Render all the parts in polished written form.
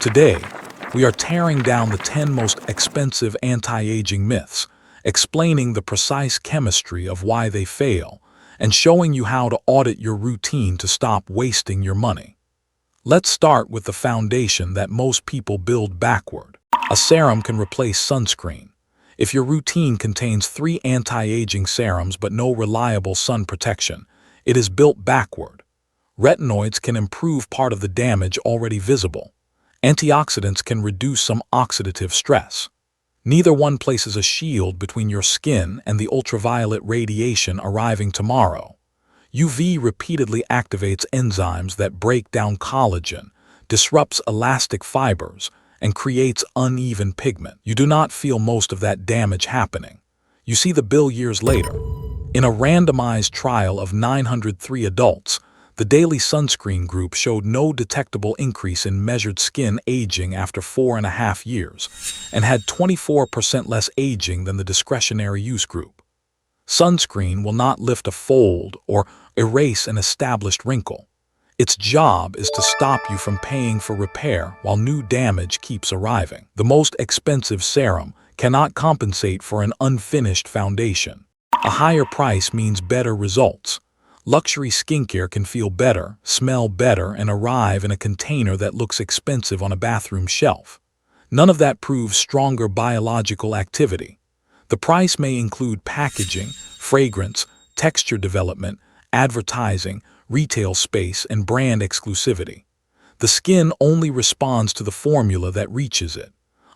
Today, we are tearing down the 10 most expensive anti-aging myths, explaining the precise chemistry of why they fail, and showing you how to audit your routine to stop wasting your money. Let's start with the foundation that most people build backward. A serum can replace sunscreen. If your routine contains 3 anti-aging serums but no reliable sun protection, it is built backward. Retinoids can improve part of the damage already visible. Antioxidants can reduce some oxidative stress. Neither one places a shield between your skin and the ultraviolet radiation arriving tomorrow. UV repeatedly activates enzymes that break down collagen, disrupts elastic fibers, and creates uneven pigment. You do not feel most of that damage happening. You see the bill years later. In a randomized trial of 903 adults, the daily sunscreen group showed no detectable increase in measured skin aging after 4.5 years, and had 24% less aging than the discretionary use group. Sunscreen will not lift a fold or erase an established wrinkle. Its job is to stop you from paying for repair while new damage keeps arriving. The most expensive serum cannot compensate for an unfinished foundation. A higher price means better results. Luxury skincare can feel better, smell better, and arrive in a container that looks expensive on a bathroom shelf. None of that proves stronger biological activity. The price may include packaging, fragrance, texture development, advertising, retail space, and brand exclusivity. The skin only responds to the formula that reaches it.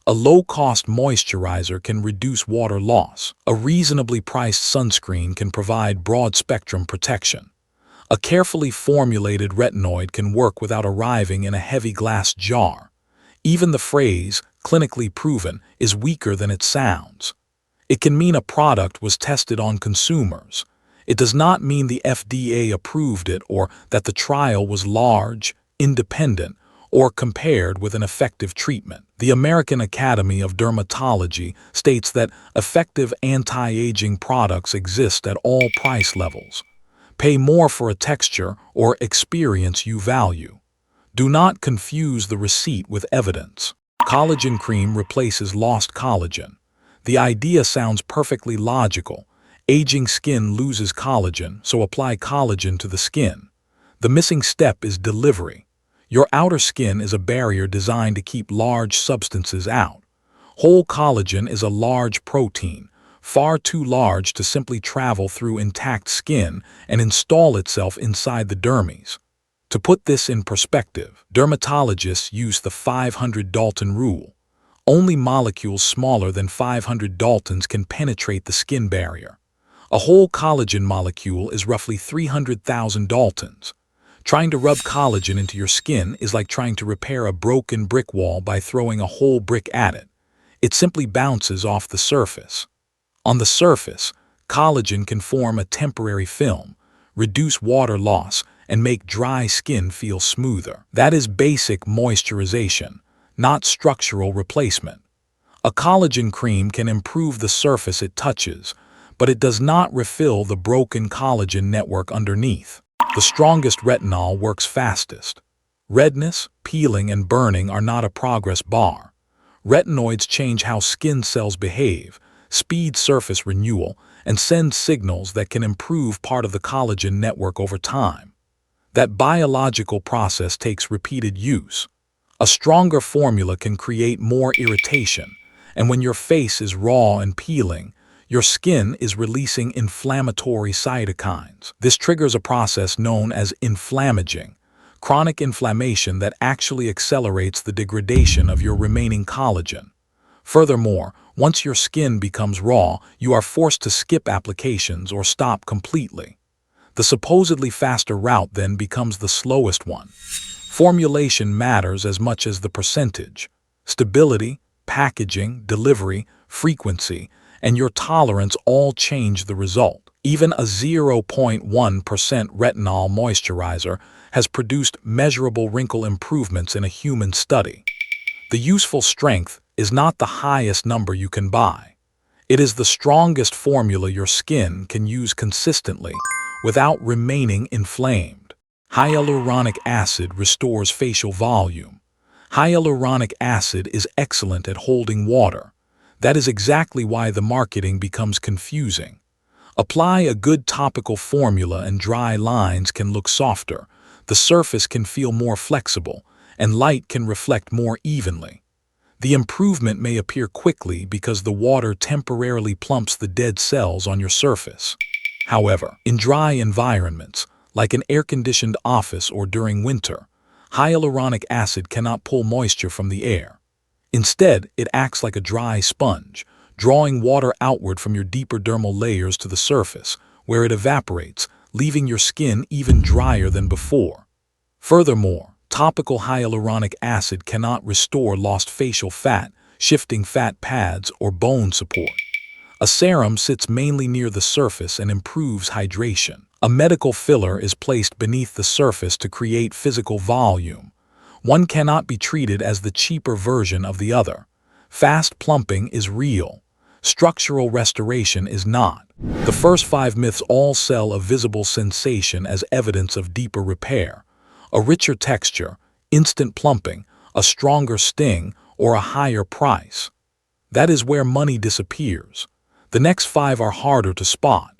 A low-cost moisturizer can reduce water loss. A reasonably priced sunscreen can provide broad-spectrum protection. A carefully formulated retinoid can work without arriving in a heavy glass jar. Even the phrase, clinically proven, is weaker than it sounds. It can mean a product was tested on consumers. It does not mean the FDA approved it or that the trial was large, independent, or compared with an effective treatment. The American Academy of Dermatology states that effective anti-aging products exist at all price levels. Pay more for a texture or experience you value. Do not confuse the receipt with evidence. Collagen cream replaces lost collagen. The idea sounds perfectly logical. Aging skin loses collagen, so apply collagen to the skin. The missing step is delivery. Your outer skin is a barrier designed to keep large substances out. Whole collagen is a large protein, far too large to simply travel through intact skin and install itself inside the dermis. To put this in perspective, dermatologists use the 500 Dalton rule. Only molecules smaller than 500 Daltons can penetrate the skin barrier. A whole collagen molecule is roughly 300,000 Daltons. Trying to rub collagen into your skin is like trying to repair a broken brick wall by throwing a whole brick at it. It simply bounces off the surface. On the surface, collagen can form a temporary film, reduce water loss, and make dry skin feel smoother. That is basic moisturization, not structural replacement. A collagen cream can improve the surface it touches, but it does not refill the broken collagen network underneath. The strongest retinol works fastest. Redness, peeling, and burning are not a progress bar. Retinoids change how skin cells behave, speed surface renewal, and send signals that can improve part of the collagen network over time. That biological process takes repeated use. A stronger formula can create more irritation, and when your face is raw and peeling, your skin is releasing inflammatory cytokines. This triggers a process known as inflammaging, chronic inflammation that actually accelerates the degradation of your remaining collagen. Furthermore, once your skin becomes raw, you are forced to skip applications or stop completely. The supposedly faster route then becomes the slowest one. Formulation matters as much as the percentage. Stability, packaging, delivery, frequency, and your tolerance all change the result. Even a 0.1% retinol moisturizer has produced measurable wrinkle improvements in a human study. The useful strength is not the highest number you can buy. It is the strongest formula your skin can use consistently without remaining inflamed. Hyaluronic acid restores facial volume. Hyaluronic acid is excellent at holding water. That is exactly why the marketing becomes confusing. Apply a good topical formula and dry lines can look softer, the surface can feel more flexible, and light can reflect more evenly. The improvement may appear quickly because the water temporarily plumps the dead cells on your surface. However, in dry environments, like an air-conditioned office or during winter, hyaluronic acid cannot pull moisture from the air. Instead, it acts like a dry sponge, drawing water outward from your deeper dermal layers to the surface, where it evaporates, leaving your skin even drier than before. Furthermore, topical hyaluronic acid cannot restore lost facial fat, shifting fat pads, or bone support. A serum sits mainly near the surface and improves hydration. A medical filler is placed beneath the surface to create physical volume. One cannot be treated as the cheaper version of the other. Fast plumping is real. Structural restoration is not. The first 5 myths all sell a visible sensation as evidence of deeper repair. A richer texture, instant plumping, a stronger sting, or a higher price. That is where money disappears. The next 5 are harder to spot.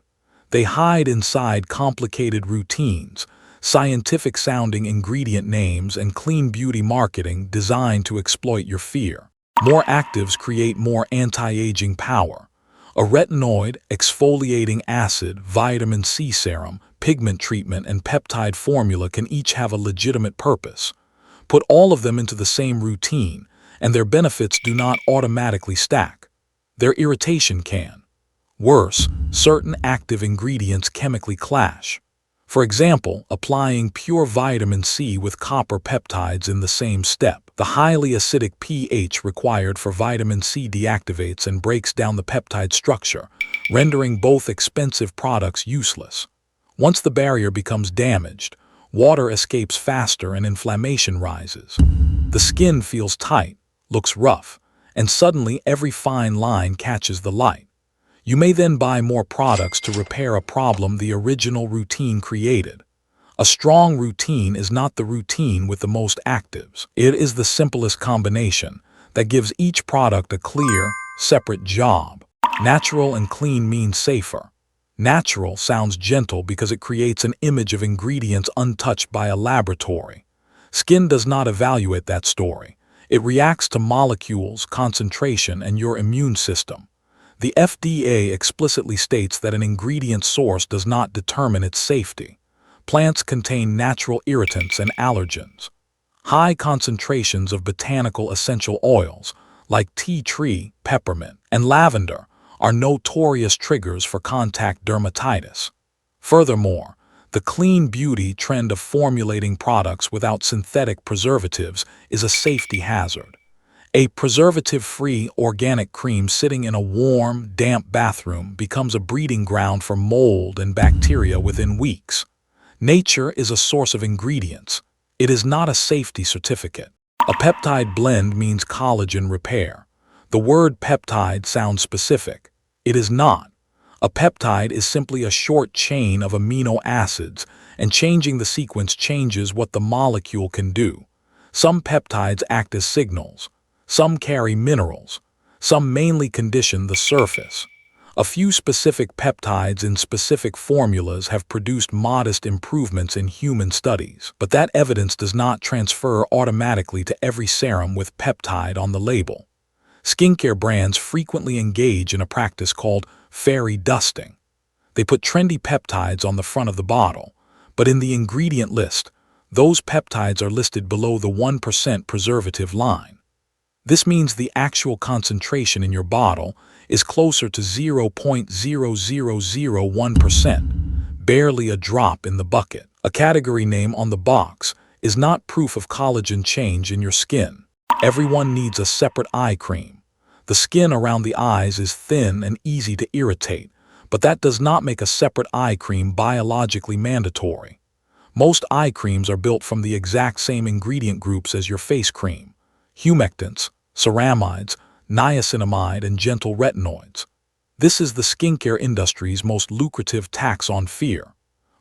They hide inside complicated routines, scientific-sounding ingredient names, and clean beauty marketing designed to exploit your fear. More actives create more anti-aging power. A retinoid, exfoliating acid, vitamin C serum, pigment treatment, and peptide formula can each have a legitimate purpose. Put all of them into the same routine, and their benefits do not automatically stack. Their irritation can. Worse, certain active ingredients chemically clash. For example, applying pure vitamin C with copper peptides in the same step. The highly acidic pH required for vitamin C deactivates and breaks down the peptide structure, rendering both expensive products useless. Once the barrier becomes damaged, water escapes faster and inflammation rises. The skin feels tight, looks rough, and suddenly every fine line catches the light. You may then buy more products to repair a problem the original routine created. A strong routine is not the routine with the most actives. It is the simplest combination that gives each product a clear, separate job. Natural and clean means safer. Natural sounds gentle because it creates an image of ingredients untouched by a laboratory. Skin does not evaluate that story. It reacts to molecules, concentration, and your immune system. The FDA explicitly states that an ingredient source does not determine its safety. Plants contain natural irritants and allergens. High concentrations of botanical essential oils, like tea tree, peppermint, and lavender, are notorious triggers for contact dermatitis. Furthermore, the clean beauty trend of formulating products without synthetic preservatives is a safety hazard. A preservative-free organic cream sitting in a warm, damp bathroom becomes a breeding ground for mold and bacteria within weeks. Nature is a source of ingredients. It is not a safety certificate. A peptide blend means collagen repair. The word peptide sounds specific. It is not. A peptide is simply a short chain of amino acids, and changing the sequence changes what the molecule can do. Some peptides act as signals. Some carry minerals. Some mainly condition the surface. A few specific peptides in specific formulas have produced modest improvements in human studies, but that evidence does not transfer automatically to every serum with peptide on the label. Skincare brands frequently engage in a practice called fairy dusting. They put trendy peptides on the front of the bottle, but in the ingredient list, those peptides are listed below the 1% preservative line. This means the actual concentration in your bottle is closer to 0.0001%, barely a drop in the bucket. A category name on the box is not proof of collagen change in your skin. Everyone needs a separate eye cream. The skin around the eyes is thin and easy to irritate, but that does not make a separate eye cream biologically mandatory. Most eye creams are built from the exact same ingredient groups as your face cream: humectants, ceramides, niacinamide, and gentle retinoids. This is the skincare industry's most lucrative tax on fear.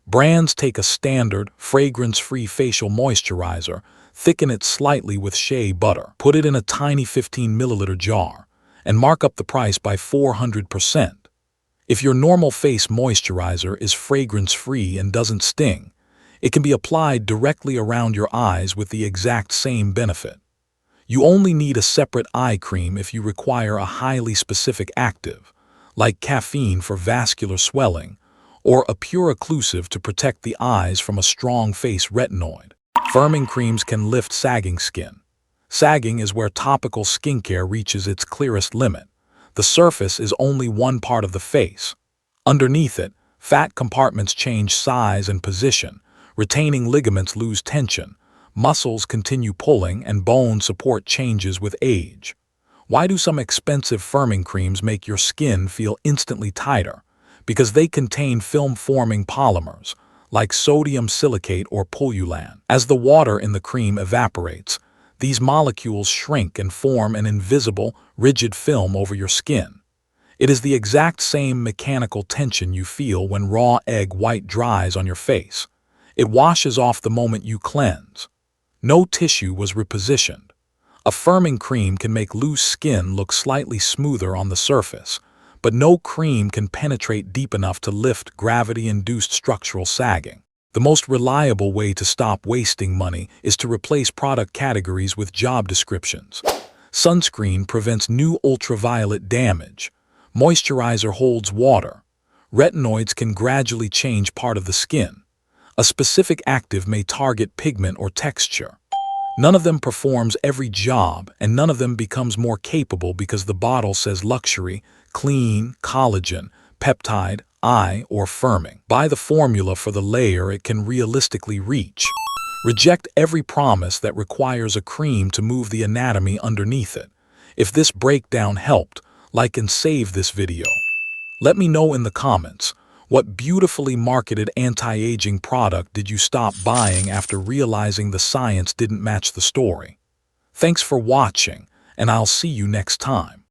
Brands take a standard, fragrance-free facial moisturizer, Thicken it slightly with shea butter. Put it in a tiny 15 milliliter jar and mark up the price by 400%. If your normal face moisturizer is fragrance-free and doesn't sting, it can be applied directly around your eyes with the exact same benefit. You only need a separate eye cream if you require a highly specific active, like caffeine for vascular swelling, or a pure occlusive to protect the eyes from a strong face retinoid. Firming creams can lift sagging skin. Sagging is where topical skincare reaches its clearest limit. The surface is only one part of the face. Underneath it, fat compartments change size and position, retaining ligaments lose tension, muscles continue pulling, and bone support changes with age. Why do some expensive firming creams make your skin feel instantly tighter? Because they contain film-forming polymers, like sodium silicate or pullulan. As the water in the cream evaporates, these molecules shrink and form an invisible, rigid film over your skin. It is the exact same mechanical tension you feel when raw egg white dries on your face. It washes off the moment you cleanse. No tissue was repositioned. A firming cream can make loose skin look slightly smoother on the surface, but no cream can penetrate deep enough to lift gravity-induced structural sagging. The most reliable way to stop wasting money is to replace product categories with job descriptions. Sunscreen prevents new ultraviolet damage. Moisturizer holds water. Retinoids can gradually change part of the skin. A specific active may target pigment or texture. None of them performs every job, and none of them becomes more capable because the bottle says luxury, clean, collagen, peptide, eye, or firming. Buy the formula for the layer it can realistically reach. Reject every promise that requires a cream to move the anatomy underneath it. If this breakdown helped, like and save this video. Let me know in the comments, what beautifully marketed anti-aging product did you stop buying after realizing the science didn't match the story? Thanks for watching, and I'll see you next time.